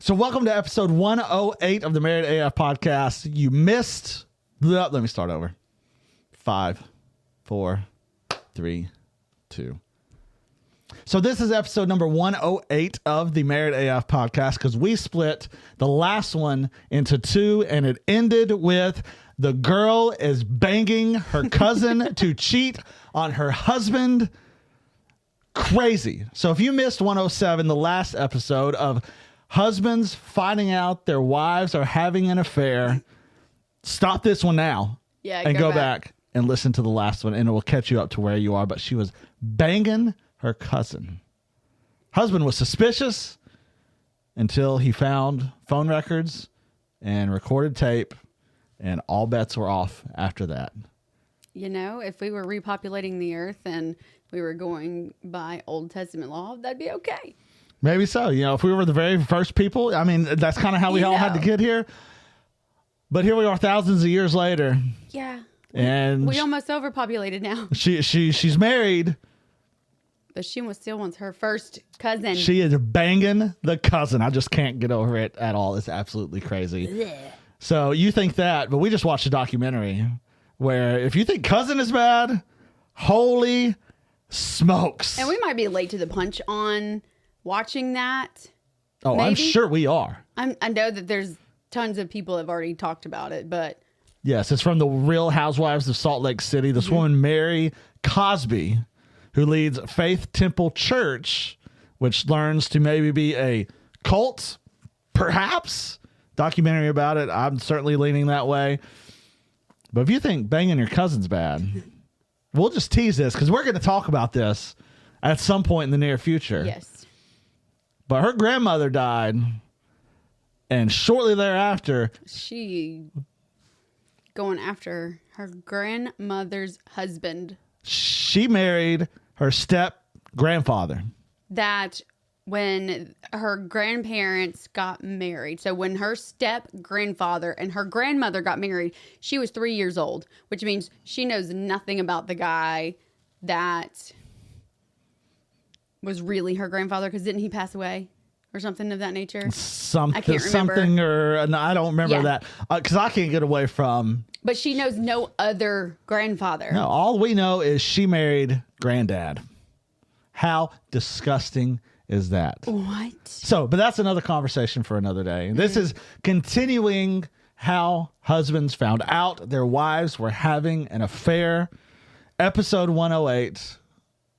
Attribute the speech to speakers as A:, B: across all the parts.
A: So welcome to episode 108 of the Married AF podcast. You missed. Let me start over. 5, 4, 3, 2. So this is episode number 108 of the Married AF podcast because we split the last one into two, and it ended with the girl is banging her cousin to cheat on her husband. Crazy. So if you missed 107, the last episode of husbands finding out their wives are having an affair, stop this one now and go back and listen to the last one, and it will catch you up to where you are. But she was banging her cousin. Husband was suspicious until he found phone records and recorded tape, and all bets were off after that.
B: You know, if we were repopulating the earth and we were going by Old Testament law, that'd be okay.
A: Maybe so. You know, if we were the very first people, I mean, that's kind of how we all had to get here. But here we are thousands of years later.
B: Yeah.
A: And
B: we almost overpopulated now.
A: She's married.
B: But she still wants her first cousin.
A: She is banging the cousin. I just can't get over it at all. It's absolutely crazy.
B: Blech.
A: So you think that, but we just watched a documentary where if you think cousin is bad, holy smokes.
B: And we might be late to the punch on watching that.
A: Oh, maybe. I'm sure we are.
B: I know that there's tons of people have already talked about it, but.
A: Yes, it's from the Real Housewives of Salt Lake City. This woman, Mary Cosby, who leads Faith Temple Church, which learns to maybe be a cult, perhaps. Documentary about it. I'm certainly leaning that way. But if you think banging your cousin's bad, we'll just tease this because we're going to talk about this at some point in the near future.
B: Yes.
A: But her grandmother died, and shortly thereafter,
B: she going after her grandmother's husband.
A: She married her step grandfather.
B: That when her grandparents got married, so when her step grandfather and her grandmother got married, she was 3 years old, which means she knows nothing about the guy that was really her grandfather, because didn't he pass away or something of that nature? I can't remember.
A: I don't remember that because I can't get away from.
B: But she knows no other grandfather.
A: No, all we know is she married granddad. How disgusting is that?
B: What?
A: So, but that's another conversation for another day. This is continuing how husbands found out their wives were having an affair. Episode 108.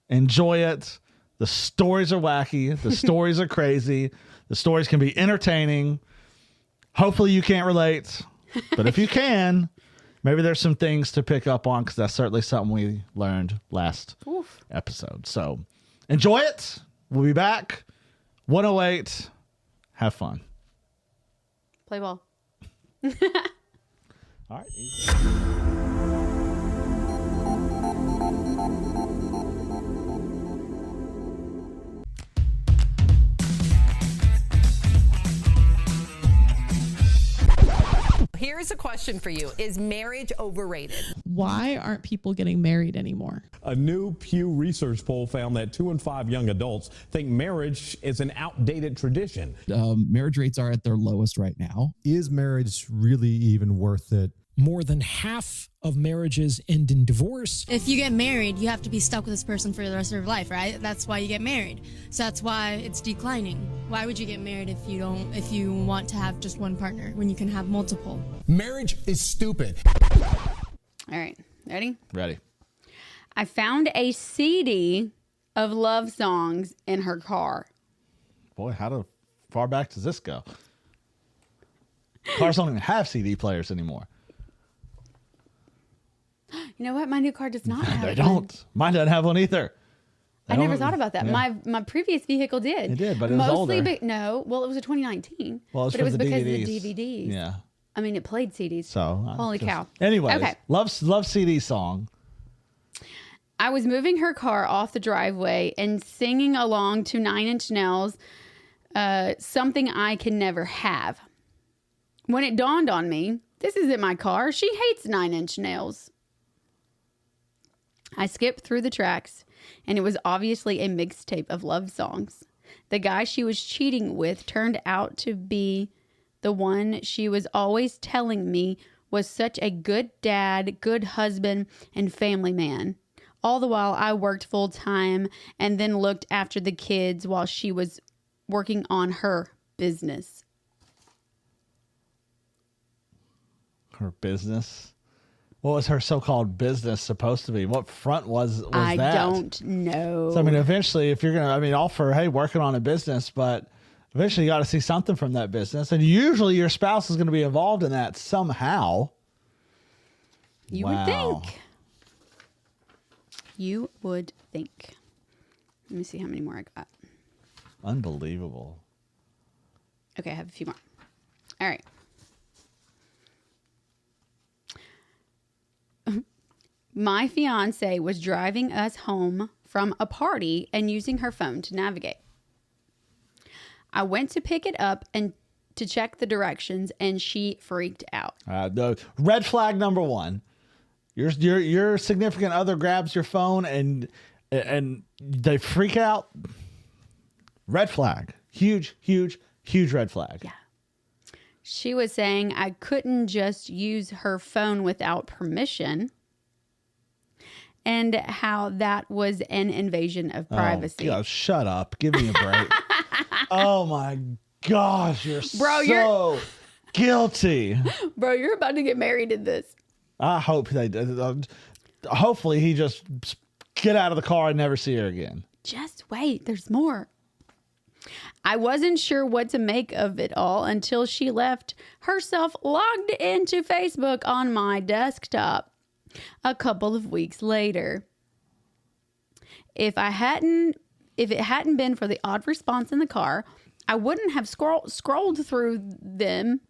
A: Enjoy it. The stories are wacky. The stories are crazy. The stories can be entertaining. Hopefully you can't relate. But if you can, maybe there's some things to pick up on, because that's certainly something we learned last episode. So enjoy it. We'll be back. 108. Have fun.
B: Play ball.
A: All right.
C: Here's a question for you. Is marriage overrated?
D: Why aren't people getting married anymore?
E: A new Pew Research poll found that 2 in 5 young adults think marriage is an outdated tradition.
F: Marriage rates are at their lowest right now.
G: Is marriage really even worth it?
H: More than half of marriages end in divorce.
I: If you get married, you have to be stuck with this person for the rest of your life, right? That's why you get married. So that's why it's declining. Why would you get married if you want to have just one partner when you can have multiple?
H: Marriage is stupid.
B: All right. Ready?
A: Ready.
B: I found a CD of love songs in her car.
A: Boy, how far back does this go? Cars don't even have CD players anymore.
B: You know what? My new car does not have
A: They don't. Mine doesn't have one either.
B: I never thought about that. Yeah. My previous vehicle did.
A: It did, but it was older.
B: It was a 2019.
A: Well,
B: it was because
A: DVDs.
B: of the DVDs.
A: Yeah.
B: I mean, it played CDs.
A: So
B: holy cow.
A: Anyways,
B: okay.
A: Love CD song.
B: I was moving her car off the driveway and singing along to 9 Inch Nails, Something I Can Never Have. When it dawned on me, this isn't my car. She hates 9 Inch Nails. I skipped through the tracks, and it was obviously a mixtape of love songs. The guy she was cheating with turned out to be the one she was always telling me was such a good dad, good husband, and family man. All the while I worked full time and then looked after the kids while she was working on her business.
A: Her business? What was her so-called business supposed to be? What front was that?
B: I don't know.
A: So, I mean, eventually, if you're going to, I mean, all for, hey, working on a business, but eventually you got to see something from that business. And usually your spouse is going to be involved in that somehow.
B: You would think. You would think. Let me see how many more I got.
A: Unbelievable.
B: Okay, I have a few more. All right. My fiance was driving us home from a party and using her phone to navigate. I went to pick it up and to check the directions, and she freaked out.
A: The red flag number one. Your significant other grabs your phone and they freak out. Red flag. Huge red flag.
B: Yeah. She was saying I couldn't just use her phone without permission, and how that was an invasion of privacy.
A: Oh, shut up. Give me a break. Oh my gosh, you're so guilty.
B: Bro, you're about to get married in this.
A: I hope they did. Hopefully he just get out of the car and never see her again.
B: Just wait, there's more. I wasn't sure what to make of it all until she left herself logged into Facebook on my desktop a couple of weeks later. If it hadn't been for the odd response in the car, I wouldn't have scrolled through them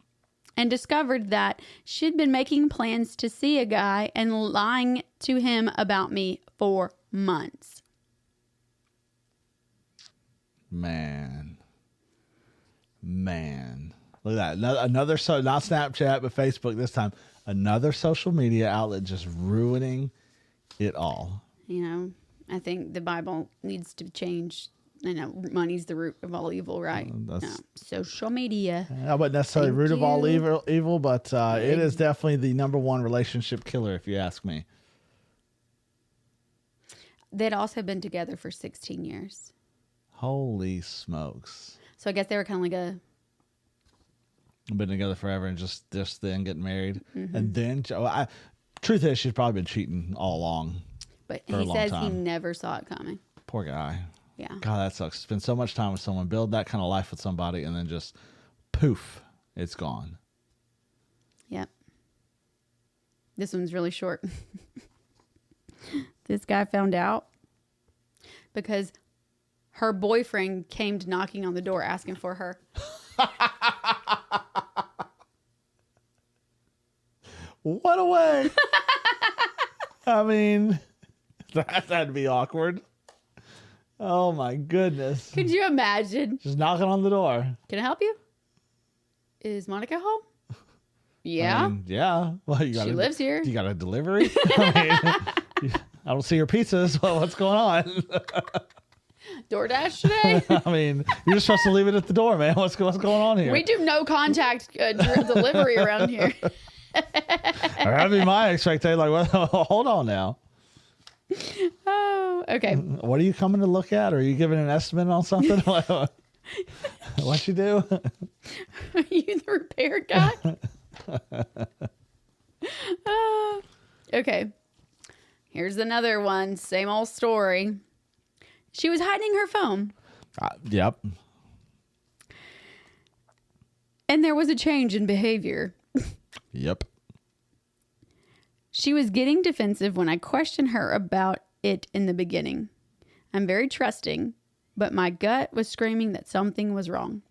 B: and discovered that she'd been making plans to see a guy and lying to him about me for months.
A: Man. Look at that. Another not Snapchat, but Facebook this time. Another social media outlet just ruining it all.
B: You know, I think the Bible needs to change. I know money's the root of all evil, right? No, social media.
A: I wouldn't necessarily root of all evil, but it is definitely the number one relationship killer, if you ask me.
B: They'd also been together for 16 years.
A: Holy smokes.
B: So I guess they were kind of like
A: been together forever and just then getting married. Mm-hmm. And then, truth is, she's probably been cheating all along.
B: But he says he never saw it coming.
A: Poor guy.
B: Yeah.
A: God, that sucks. Spend so much time with someone, build that kind of life with somebody, and then just poof, it's gone.
B: Yep. This one's really short. This guy found out because her boyfriend came to knocking on the door asking for her.
A: What a way. I mean, that had to be awkward. Oh my goodness.
B: Could you imagine?
A: Just knocking on the door.
B: Can I help you? Is Monica home? Yeah.
A: I mean, yeah. Well,
B: she lives here.
A: You got a delivery? I don't see your pizzas. Well, what's going on?
B: DoorDash today?
A: I mean, you're just supposed to leave it at the door, man. What's going on here?
B: We do no contact delivery around here.
A: That'd be my expectation. Like, well, hold on now.
B: Oh, okay.
A: What are you coming to look at? Or are you giving an estimate on something? What'd you do?
B: Are you the repair guy? Okay. Here's another one. Same old story. She was hiding her phone.
A: Yep.
B: And there was a change in behavior.
A: Yep.
B: She was getting defensive when I questioned her about it in the beginning. I'm very trusting, but my gut was screaming that something was wrong.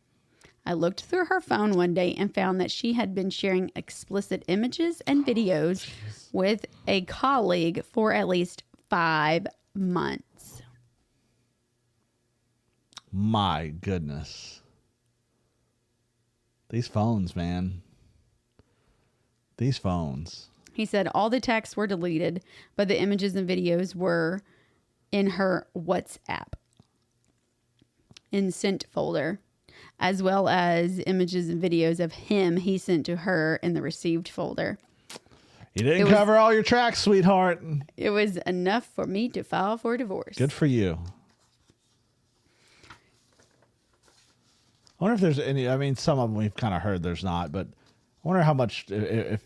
B: I looked through her phone one day and found that she had been sharing explicit images and videos with a colleague for at least 5 months.
A: My goodness. These phones, man. These phones.
B: He said all the texts were deleted, but the images and videos were in her WhatsApp. in sent folder, as well as images and videos of him he sent to her in the received folder.
A: You didn't cover all your tracks, sweetheart.
B: It was enough for me to file for divorce.
A: Good for you. I wonder if there's any, I mean, some of them we've kind of heard there's not, but I wonder how much, if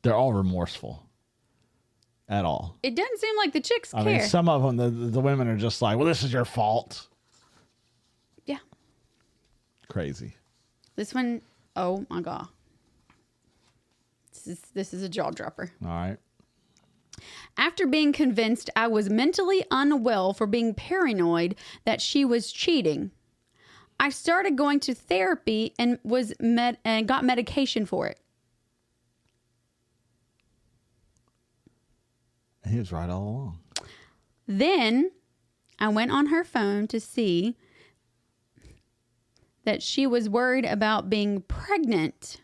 A: they're all remorseful at all.
B: It doesn't seem like the chicks care.
A: I mean, some of them, the women are just like, well, this is your fault.
B: Yeah.
A: Crazy.
B: This one, oh my God. This is a jaw dropper.
A: All right.
B: After being convinced I was mentally unwell for being paranoid that she was cheating, I started going to therapy and got medication for it.
A: He was right all along.
B: Then I went on her phone to see that she was worried about being pregnant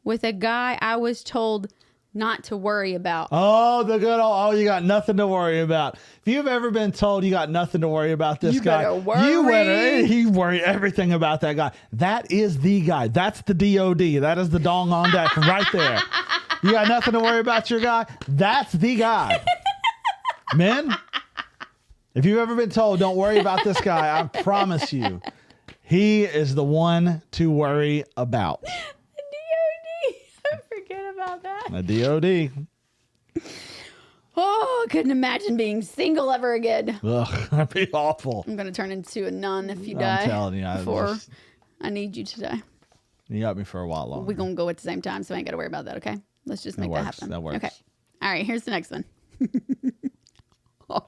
B: with a guy I was told not to worry about.
A: Oh, the good old, oh, you got nothing to worry about. If you've ever been told you got nothing to worry about this guy, you better worry everything about that guy. That is the guy. That's the DOD. That is the dong on deck right there. You got nothing to worry about your guy? That's the guy. Men, if you've ever been told don't worry about this guy, I promise you, he is the one to worry about.
B: Forget about that.
A: A DOD.
B: Oh, I couldn't imagine being single ever again.
A: Ugh, that'd be awful.
B: I'm going to turn into a nun if you die.
A: I'm telling you.
B: I need you to die.
A: You got me for a while longer.
B: We're going to go at the same time, so I ain't got to worry about that, okay? Let's just make that happen.
A: That works.
B: Okay. All right, here's the next one. Oh,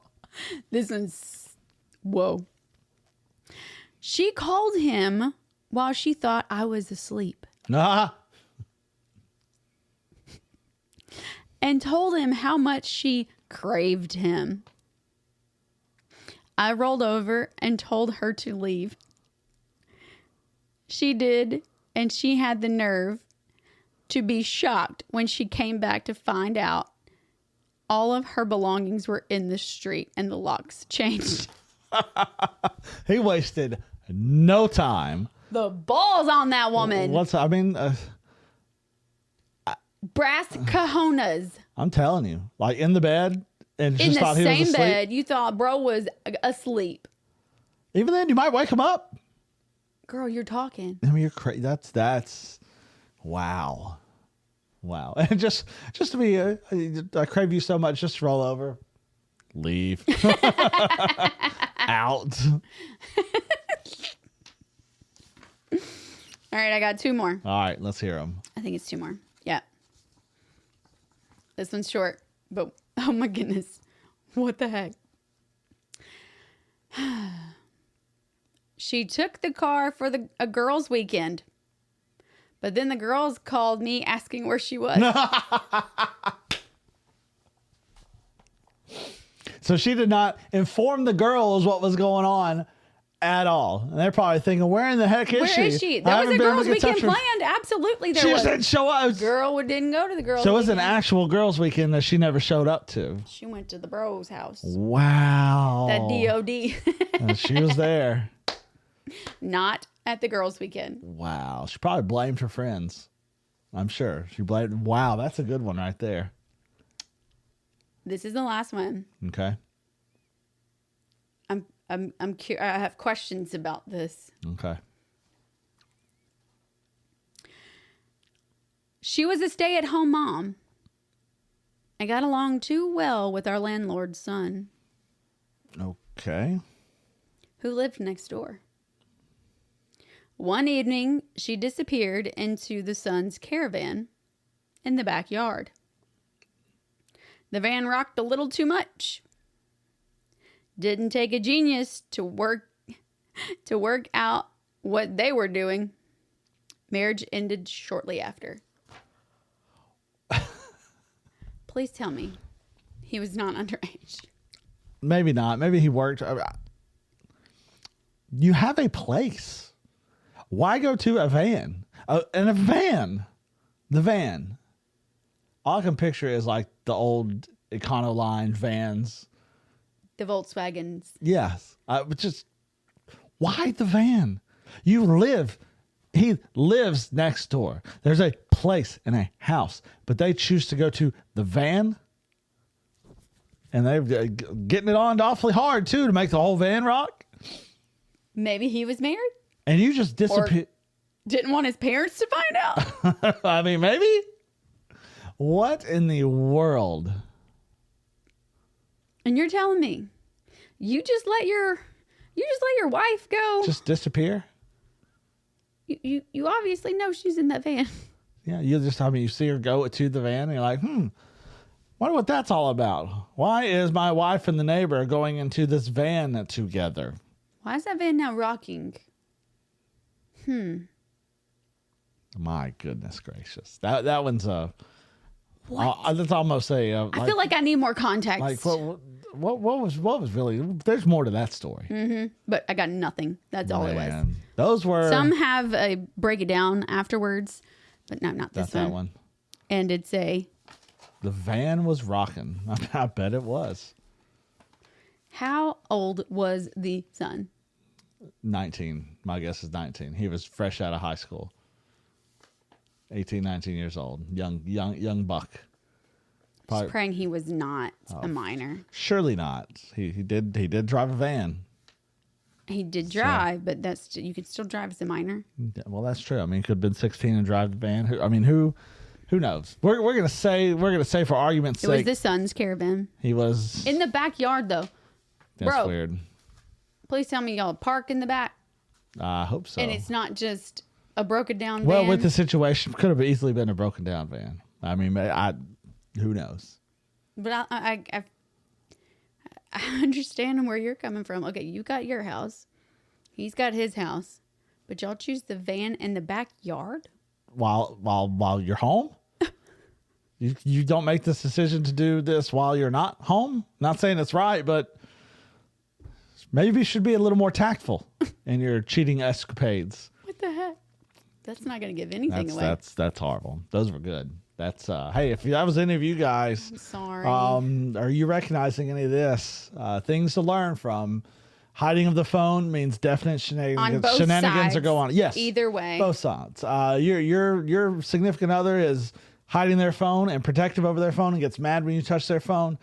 B: this one's... Whoa. She called him while she thought I was asleep. And told him how much she craved him. I rolled over and told her to leave. She did, and she had the nerve to be shocked when she came back to find out all of her belongings were in the street and the locks changed.
A: He wasted no time.
B: The balls on that woman. Brass cojones.
A: I'm telling you, like in the bed and
B: In
A: just thought he was asleep.
B: the same bed, you thought bro was asleep.
A: Even then, you might wake him up.
B: Girl, you're talking.
A: I mean, you're crazy. That's wow. And just to be, I crave you so much. Just roll over, leave, out.
B: All right, I got two more.
A: All right, let's hear them.
B: I think it's two more. Yeah. This one's short, but oh my goodness. What the heck? She took the car for a girls' weekend, but then the girls called me asking where she was.
A: So she did not inform the girls what was going on at all. And they're probably thinking, where in the heck is she?
B: Where is she? There was a girls' weekend planned. Absolutely there was.
A: She didn't show up.
B: Girl didn't go to the girls'
A: So it was
B: weekend.
A: an actual girls' weekend that she never showed up to.
B: She went to the bro's house.
A: Wow.
B: That DOD.
A: And she was there.
B: Not at the girls' weekend.
A: Wow. She probably blamed her friends. I'm sure. She blamed. Wow, that's a good one right there.
B: This is the last one.
A: Okay.
B: I'm curious. I have questions about this.
A: Okay.
B: She was a stay-at-home mom. I got along too well with our landlord's son,
A: Okay.
B: who lived next door. One evening, she disappeared into the son's caravan in the backyard. The van rocked a little too much. Didn't take a genius to work out what they were doing. Marriage ended shortly after. Please tell me he was not underage.
A: Maybe not. Maybe he worked. You have a place. Why go to a van? And a van. The van. All I can picture is like the old Econoline vans.
B: The Volkswagens.
A: Yes. Just Why the van? He lives next door. There's a place and a house, but they choose to go to the van. And they're getting it on awfully hard, too, to make the whole van rock.
B: Maybe he was married.
A: And you just disappear.
B: Didn't want his parents to find out.
A: I mean, maybe. What in the world?
B: And you're telling me you just let your wife go?
A: Just disappear?
B: You obviously know she's in that van.
A: Yeah, you see her go to the van and you're like, wonder what that's all about. Why is my wife and the neighbor going into this van together?
B: Why is that van now rocking?
A: My goodness gracious. That one's that's almost a
B: I feel like I need more context.
A: Like what was really, there's more to that story.
B: But I got nothing. That's all it was.
A: Those were
B: some have a break it down afterwards, but no, not this
A: that's that one.
B: And it's the
A: van was rocking. I bet it was.
B: How old was the son?
A: 19. My guess is 19. He was fresh out of high school. 18, 19 years old. Young buck.
B: Just praying he was not a minor.
A: Surely not. He did drive a van.
B: He did drive, but you could still drive as a minor.
A: Yeah, well, that's true. I mean, he could have been 16 and drive the van. Who knows? We're gonna say for argument's sake,
B: it was the son's caravan.
A: He was
B: in the backyard though.
A: That's
B: Bro,
A: weird.
B: Please tell me y'all park in the back.
A: I hope so.
B: And it's not just a broken down van.
A: Well, with the situation, could have easily been a broken down van. I mean, who knows?
B: But I understand where you're coming from. Okay, you got your house. He's got his house. But y'all choose the van in the backyard?
A: While you're home? You don't make this decision to do this while you're not home? Not saying it's right, but maybe you should be a little more tactful in your cheating escapades.
B: What the heck? That's not going to give anything away.
A: That's horrible. Those were good. That's hey, if that was any of you guys,
B: I'm sorry.
A: Are you recognizing any of this? Things to learn from. Hiding of the phone means definite shenanigans.
B: On both
A: Shenanigans
B: sides,
A: are going on. Yes,
B: either way,
A: both sides. Your significant other is hiding their phone and protective over their phone and gets mad when you touch their phone.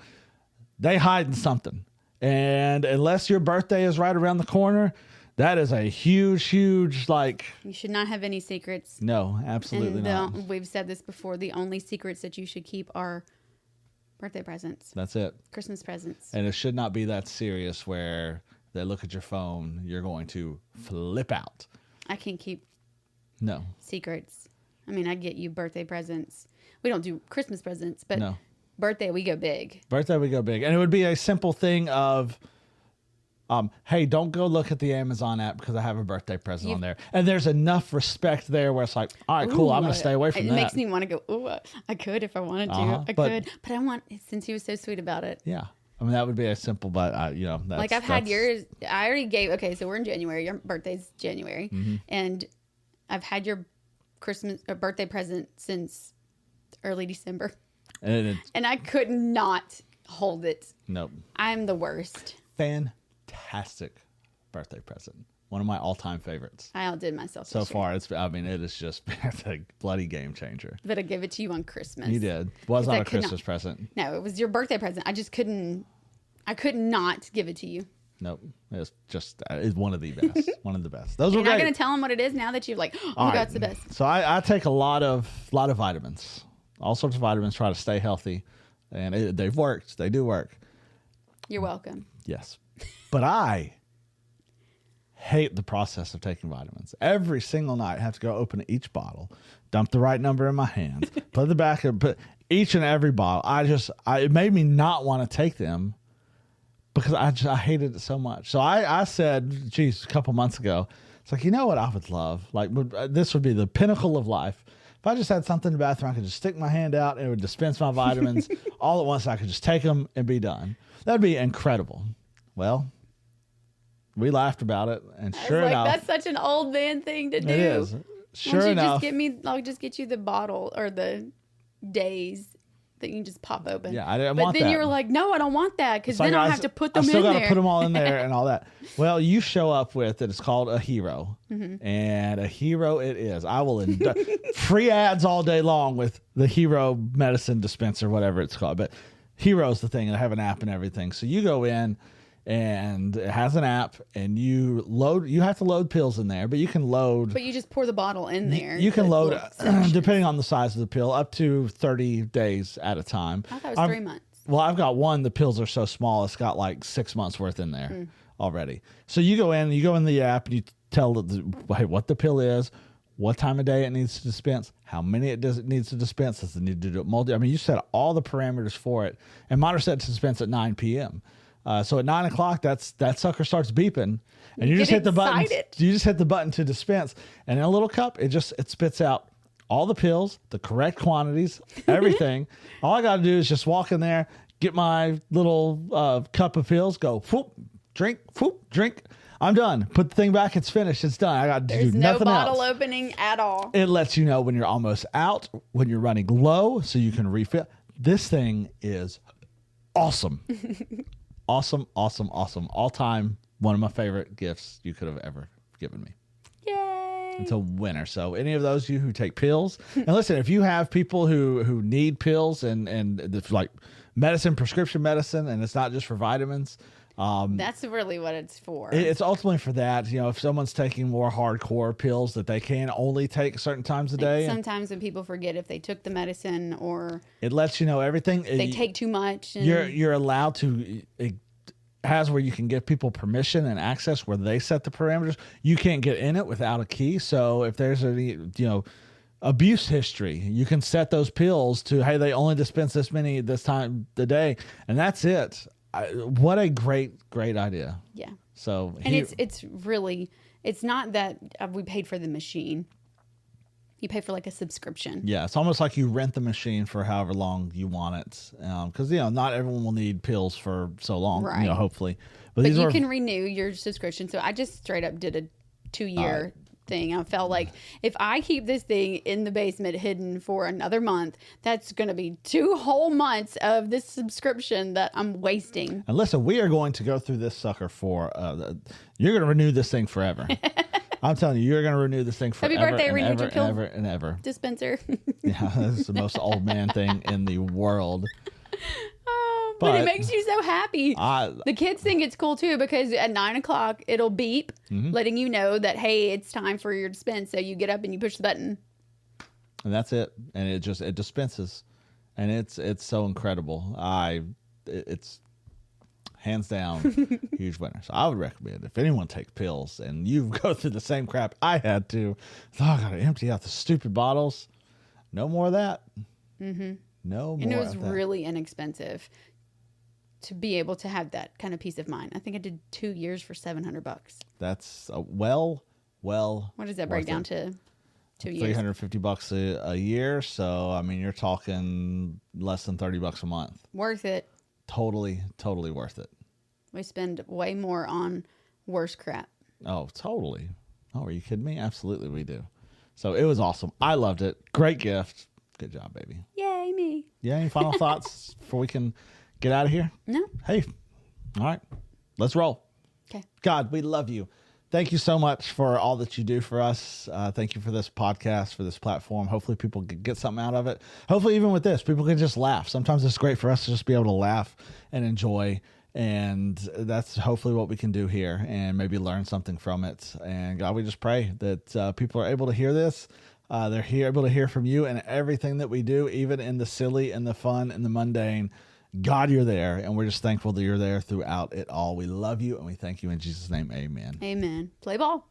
A: They hiding something, and unless your birthday is right around the corner, that is a huge
B: you should not have any secrets.
A: No, absolutely not.
B: We've said this before. The only secrets that you should keep are birthday presents.
A: That's it.
B: Christmas presents.
A: And it should not be that serious where they look at your phone, you're going to flip out.
B: I can't keep
A: secrets.
B: I mean, I get you birthday presents. We don't do Christmas presents, but
A: no.
B: Birthday we go big.
A: Birthday we go big. And it would be a simple thing of hey, don't go look at the Amazon app because I have a birthday present on there. And there's enough respect there where it's like, all right, cool, I'm going to stay away from that.
B: It makes me want to go, ooh, I could if I wanted to. I could. But I want, since he was so sweet about it.
A: Yeah. I mean, that would be a simple, but, that's...
B: Like, I've had yours. I already gave, okay, so we're in January. Your birthday's January. Mm-hmm. And I've had your Christmas or birthday present since early December. And I could not hold it.
A: Nope.
B: I'm the worst.
A: Fantastic birthday present. One of my all-time favorites.
B: I outdid myself
A: so far. It is just a bloody game changer.
B: But I gave it to you on Christmas.
A: You did. It was not a Christmas present.
B: No, it was your birthday present. I could not give it to you.
A: Nope. It's one of the best. One of the best. Those were great.
B: You're not going to tell them what it is now that you're like, oh my God, it's the best.
A: So I take a lot of vitamins. All sorts of vitamins, try to stay healthy. And they've worked. They do work.
B: You're welcome.
A: Yes. But I hate the process of taking vitamins. Every single night, I have to go open each bottle, dump the right number in my hands, put the back, put each and every bottle. It made me not want to take them because I hated it so much. So I said, geez, a couple months ago, it's like, you know what I would love? Like, this would be the pinnacle of life. If I just had something in the bathroom, I could just stick my hand out and it would dispense my vitamins all at once. I could just take them and be done. That'd be incredible. Well, we laughed about it, and sure enough,
B: that's such an old man thing to do.
A: It is. Sure enough,
B: I'll just get you the bottle or the days that you can just pop open.
A: Yeah, I didn't
B: but
A: want
B: then
A: that.
B: you were like, no, I don't want that because
A: So
B: then I'll have to put them in
A: I still
B: there.
A: got to put them all in there and all that. Well, you show up with it. It's called a hero. And a hero it is. I will free ads all day long with the hero medicine dispenser, whatever it's called. But hero's the thing, and I have an app and everything. So you go in, and it has an app, and you have to load pills in there, but you can load.
B: But you just pour the bottle in there.
A: You can
B: the
A: load,
B: little sections.
A: depending on the size of the pill, up to 30 days at a time.
B: I thought it was 3 months.
A: Well, I've got one. The pills are so small, it's got like 6 months worth in there already. So you go in the app, and you tell what the pill is, what time of day it needs to dispense, how many it needs to dispense, does it need to do it multi. I mean, you set all the parameters for it, and mine are set to dispense at 9 p.m. So at 9 o'clock, that sucker starts beeping, and you just hit the button. You just hit the button to dispense, and in a little cup, it spits out all the pills, the correct quantities, everything. All I got to do is just walk in there, get my little cup of pills, go whoop, drink, whoop, drink. I'm done. Put the thing back. It's finished. It's done. I got to do nothing
B: no bottle
A: else.
B: opening at all.
A: It lets you know when you're almost out, when you're running low, so you can refill. This thing is awesome. Awesome. All time, one of my favorite gifts you could have ever given me.
B: Yay.
A: It's a winner. So any of those of you who take pills, and listen, if you have people who need pills and it's like medicine, prescription medicine, and it's not just for vitamins.
B: That's really what it's for.
A: It's ultimately for that. You know, if someone's taking more hardcore pills that they can only take certain times a day.
B: Sometimes when people forget if they took the medicine or
A: it lets you know everything.
B: They take too much. And
A: You're allowed to. It has where you can give people permission and access where they set the parameters. You can't get in it without a key. So if there's any, abuse history, you can set those pills to, hey, they only dispense this time a day, and that's it. What a great idea.
B: Yeah.
A: So
B: and it's really, it's not that we paid for the machine. You pay for like a subscription.
A: Yeah, it's almost like you rent the machine for however long you want it, because not everyone will need pills for so long.
B: Right.
A: Hopefully,
B: but you can renew your subscription. So I just straight up did a 2-year thing. I felt like if I keep this thing in the basement hidden for another month, that's going to be 2 whole months of this subscription that I'm wasting.
A: And listen, we are going to go through this sucker for. You're going to renew this thing forever. I'm telling you, you're going to renew this thing forever.
B: Happy birthday, renewed your pill
A: and ever and ever.
B: Dispenser.
A: Yeah, this is the most old man thing in the world.
B: But it makes you so happy.
A: The
B: kids think it's cool too because at 9 o'clock it'll beep, letting you know that, hey, it's time for your dispense. So you get up and you push the button.
A: And that's it. And it dispenses. And it's so incredible. It's hands down huge winner. So I would recommend if anyone takes pills and you go through the same crap I had to, I got to empty out the stupid bottles. No more of that. No more.
B: And it was
A: of that.
B: really inexpensive to be able to have that kind of peace of mind. I think I did 2 years for $700.
A: That's well.
B: What does that break down to? 2 years.
A: $350 a year. So I mean, you're talking less than $30 a month.
B: Worth it.
A: Totally worth it.
B: We spend way more on worse crap.
A: Oh, totally. Oh, are you kidding me? Absolutely, we do. So it was awesome. I loved it. Great gift. Good job, baby.
B: Yay, me.
A: Yeah. Any final thoughts before we can get out of here?
B: No.
A: Hey, all right, let's roll.
B: Okay.
A: God, we love you. Thank you so much for all that you do for us. Thank you for this podcast, for this platform. Hopefully people can get something out of it. Hopefully even with this, people can just laugh. Sometimes it's great for us to just be able to laugh and enjoy. And that's hopefully what we can do here and maybe learn something from it. And God, we just pray that people are able to hear this. They're able to hear from you and everything that we do, even in the silly and the fun and the mundane. God, you're there, and we're just thankful that you're there throughout it all. We love you, and we thank you in Jesus' name. Amen.
B: Amen. Play ball.